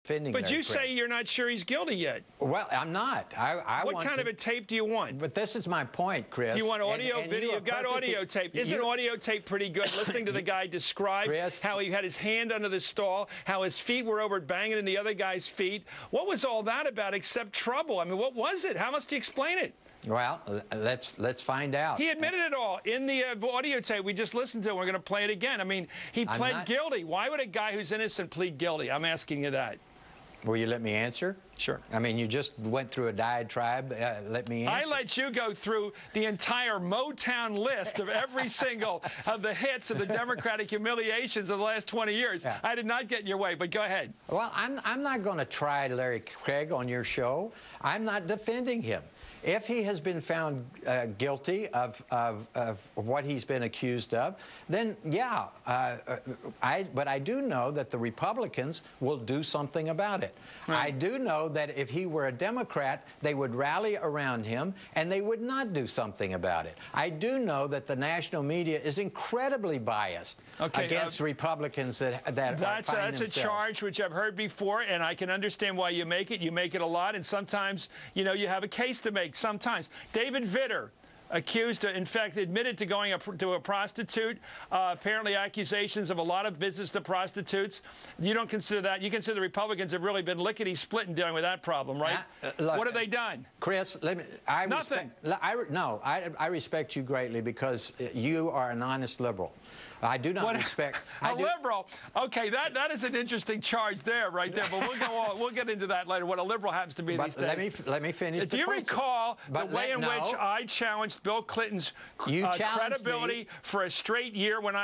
defending. But you say you're not sure he's guilty yet. Well, I'm not. What kind of a tape do you want? But this is my point, Chris. Do you want audio, video? You've got audio tape. Isn't audio tape pretty good? Listening to the guy describe how he had his hand under the stall, how his feet were over banging in the other guy's feet. What was all that about except trouble? I mean, what was it? How must he explain it? Well, let's find out. He admitted it all in the audio tape we just listened to. We're going to play it again. I mean, he pled guilty. Why would a guy who's innocent plead guilty? I'm asking you that. Will you let me answer? Sure. I mean, you just went through a diatribe. Let me answer. I let you go through the entire Motown list of every single of the hits of the Democratic humiliations of the last 20 years. Yeah. I did not get in your way, but go ahead. Well, I'm not going to try Larry Craig on your show. I'm not defending him. If he has been found guilty of what he's been accused of, then yeah, but I do know that the Republicans will do something about it. Right. I do know that if he were a Democrat, they would rally around him and they would not do something about it. I do know that the national media is incredibly biased against Republicans that's a charge which I've heard before, and I can understand why you make it. You make it a lot, and sometimes, you know, you have a case to make. Sometimes. David Vitter, accused, in fact, admitted to going to a prostitute. Apparently accusations of a lot of visits to prostitutes. You don't consider that. You consider the Republicans have really been lickety-split in dealing with that problem, right? Look, what have they done? Chris, Nothing. I respect you greatly because you are an honest liberal. I do not respect... liberal? Okay, that is an interesting charge there, right there, but we'll go on. We'll get into that later, what a liberal happens to be these days. Let me finish. Do you recall the way in which I challenged Bill Clinton's credibility for a straight year when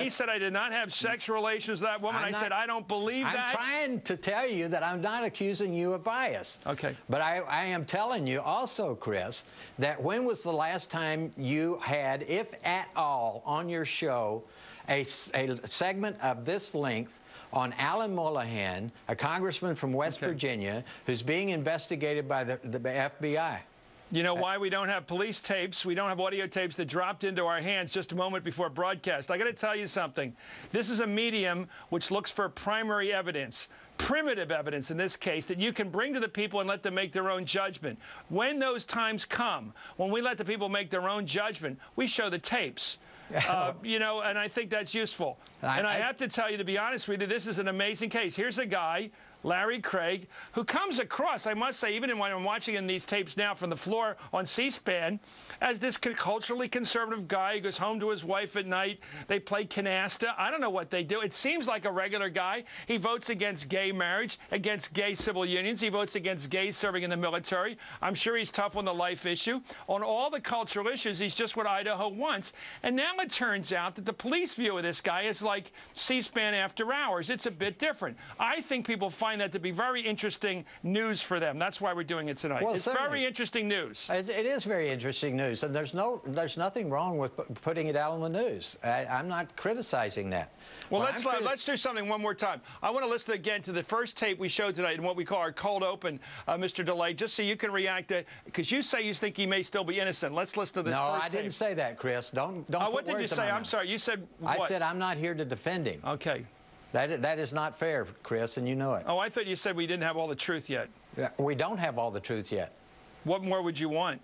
he said I did not have sexual relations with that woman? I said I don't believe that. I'm trying to tell you that I'm not accusing you of bias. Okay. But I am telling you also, Chris, that when was the last time you had, if at all, on your show, a segment of this length on Alan Mullihan, a congressman from West Virginia, who's being investigated by the FBI? You know why we don't have police tapes? We don't have audio tapes that dropped into our hands just a moment before broadcast. I got to tell you something. This is a medium which looks for primary evidence, primitive evidence in this case, that you can bring to the people and let them make their own judgment. When those times come, when we let the people make their own judgment, we show the tapes. You know, and I think that's useful. And I have to tell you, to be honest with you, this is an amazing case. Here's a guy, Larry Craig, who comes across, I must say, even when I'm watching in these tapes now from the floor on C-SPAN, as this culturally conservative guy who goes home to his wife at night. They play canasta. I don't know what they do. It seems like a regular guy. He votes against gay marriage, against gay civil unions. He votes against gays serving in the military. I'm sure he's tough on the life issue. On all the cultural issues, he's just what Idaho wants. And now it turns out that the police view of this guy is like C-SPAN after hours. It's a bit different. I think people find that to be very interesting news for them. That's why we're doing it tonight. Well, it's very interesting news. It is very interesting news, and there's nothing wrong with putting it out on the news. I'm not criticizing that. Well, let's do something one more time. I want to listen again to the first tape we showed tonight in what we call our cold open, Mr. DeLay, just so you can react to, because you say you think he may still be innocent. Let's listen to this first tape. No, I didn't say that, Chris. Don't put what did you say? I'm sorry. You said what? I said I'm not here to defend him. Okay. That is not fair, Chris, and you know it. Oh, I thought you said we didn't have all the truth yet. We don't have all the truth yet. What more would you want?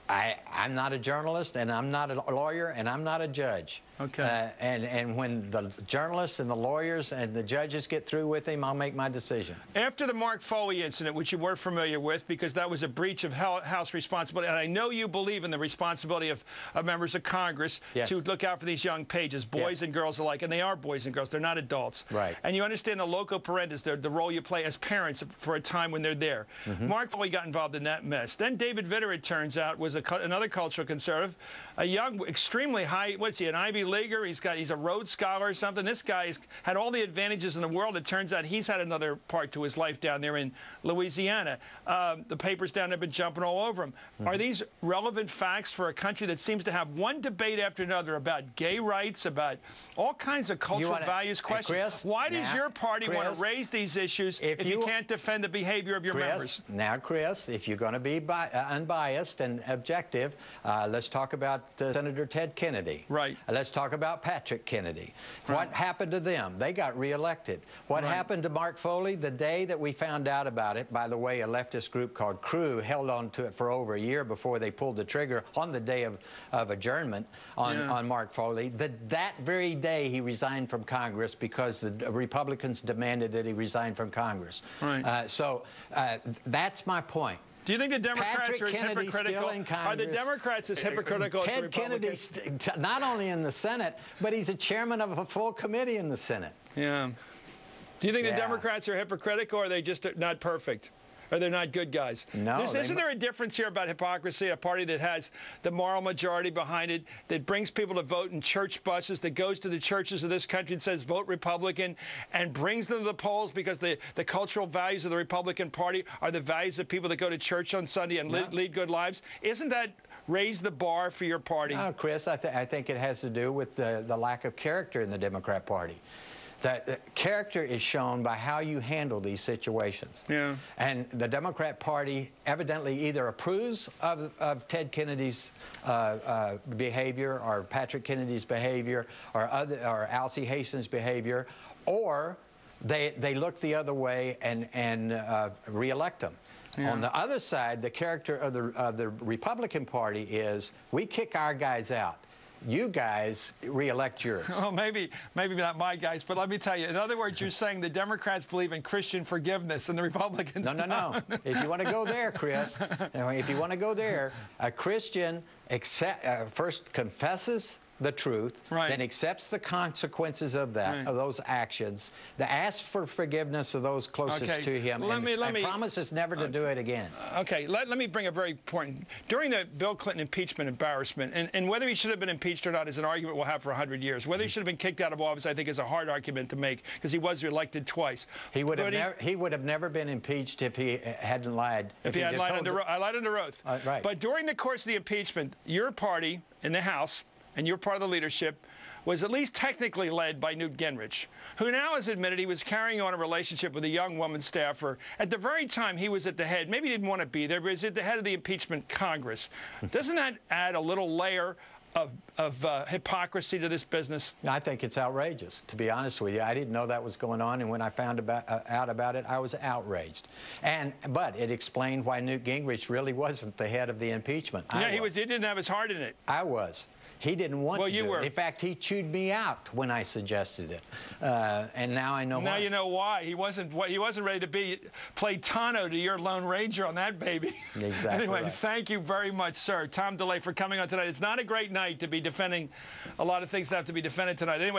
I'm not a journalist, and I'm not a lawyer, and I'm not a judge. Okay. And when the journalists and the lawyers and the judges get through with him, I'll make my decision. After the Mark Foley incident, which you were familiar with, because that was a breach of House responsibility, and I know you believe in the responsibility of members of Congress to look out for these young pages, boys and girls alike, and they are boys and girls. They're not adults. Right. And you understand the loco parentis, the role you play as parents for a time when they're there. Mark Foley got involved in that mess. Then David Vitter, it turns out, was another cultural conservative, a young, extremely high, what's he, an Ivy Leaguer? He's a Rhodes Scholar or something. This guy's had all the advantages in the world. It turns out he's had another part to his life down there in Louisiana. The papers down there have been jumping all over him. Are these relevant facts for a country that seems to have one debate after another about gay rights, about all kinds of cultural values questions? Chris, why does your party want to raise these issues if you can't defend the behavior of your members? Now, Chris, if you're going to be unbiased and objective, objective, let's talk about Senator Ted Kennedy. Right. Let's talk about Patrick Kennedy. What happened to them? They got reelected. What happened to Mark Foley? The day that we found out about it, by the way, a leftist group called Crew held on to it for over a year before they pulled the trigger on the day of adjournment on Mark Foley. That very day he resigned from Congress because the Republicans demanded that he resign from Congress. Right. So that's my point. Do you think the Democrats are hypocritical? Are the Democrats as hypocritical as the Republicans? Ted Kennedy's not only in the Senate, but he's a chairman of a full committee in the Senate. Yeah. Do you think the Democrats are hypocritical, or are they just not perfect? Or they're not good guys? No. Isn't there a difference here about hypocrisy? A party that has the moral majority behind it, that brings people to vote in church buses, that goes to the churches of this country and says, vote Republican, and brings them to the polls because the cultural values of the Republican Party are the values of people that go to church on Sunday and lead good lives. Isn't that raise the bar for your party? No, Chris, I think it has to do with the lack of character in the Democrat Party. The character is shown by how you handle these situations. Yeah. And the Democrat Party evidently either approves of Ted Kennedy's behavior, or Patrick Kennedy's behavior, or Alcee Hastings' behavior, or they look the other way and reelect them. Yeah. On the other side, the character of the Republican Party is, we kick our guys out. You guys reelect yours. Well, maybe not my guys, but let me tell you. In other words, you're saying the Democrats believe in Christian forgiveness and the Republicans don't. No. If you want to go there, Chris, if you want to go there, a Christian first confesses the truth, then accepts the consequences of that, of those actions, asks for forgiveness of those closest to him, and promises never to do it again. Okay, let me bring a very important. During the Bill Clinton impeachment embarrassment, and whether he should have been impeached or not is an argument we'll have for 100 years. Whether he should have been kicked out of office, I think, is a hard argument to make, because he was elected twice. He would have never been impeached if he hadn't lied. If he had lied under oath. I lied under oath. Right. But during the course of the impeachment, your party in the House, and you're part of the leadership, was at least technically led by Newt Gingrich, who now has admitted he was carrying on a relationship with a young woman staffer at the very time he was at the head. Maybe he didn't want to be there, but he was at the head of the impeachment Congress. Doesn't that add a little layer of hypocrisy to this business? I think it's outrageous, to be honest with you. I didn't know that was going on, and when I found out about it, I was outraged. But it explained why Newt Gingrich really wasn't the head of the impeachment. Yeah, he didn't have his heart in it. I was. He didn't want to do it. In fact, he chewed me out when I suggested it, and now I know why. Now you know why. He wasn't ready to play Tano to your Lone Ranger on that baby. Exactly. Anyway, thank you very much, sir. Tom DeLay, for coming on tonight. It's not a great night to be defending a lot of things that have to be defended tonight. Anyway.